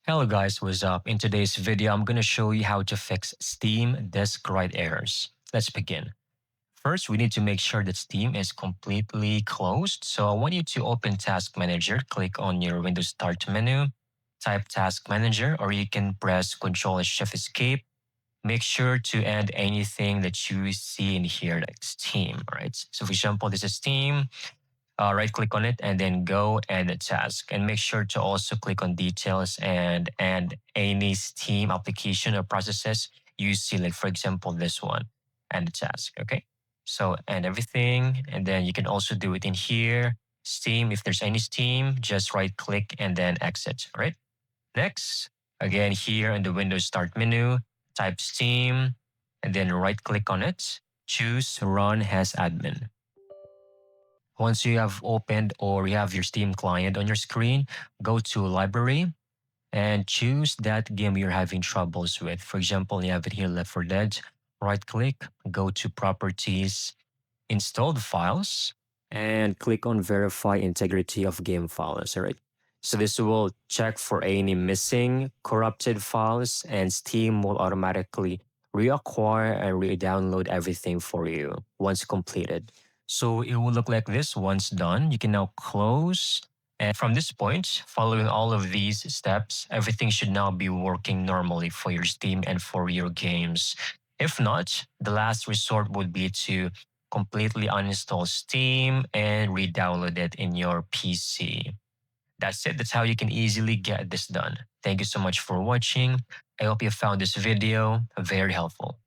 Hello guys, what's up? In today's video, I'm going to show you how to fix Steam disk write errors. Let's begin. First, we need to make sure that Steam is completely closed. So I want you to open Task Manager, click on your Windows Start menu, type Task Manager, or you can press Ctrl Shift Escape. Make sure to add anything that you see in here like Steam, right? So for example, this is Steam. Right click on it and then go and the task, and make sure to also click on details and any Steam application or processes you see, like for example this one, and the task. Okay, so and everything, and then you can also do it in here Steam. If there's any Steam, just right click and then exit. All right, next, again here in the Windows Start menu, type Steam and then right click on it, choose run as admin. Once you have opened or you have your Steam client on your screen, go to Library and choose that game you're having troubles with. For example, you have it here, Left 4 Dead. Right click, go to Properties, Installed Files, and click on Verify Integrity of Game Files. All right. So this will check for any missing, corrupted files, and Steam will automatically reacquire and re-download everything for you once completed. So it will look like this once done. You can now close. And from this point, following all of these steps, everything should now be working normally for your Steam and for your games. If not, the last resort would be to completely uninstall Steam and re-download it in your PC. That's it. That's how you can easily get this done. Thank you so much for watching. I hope you found this video very helpful.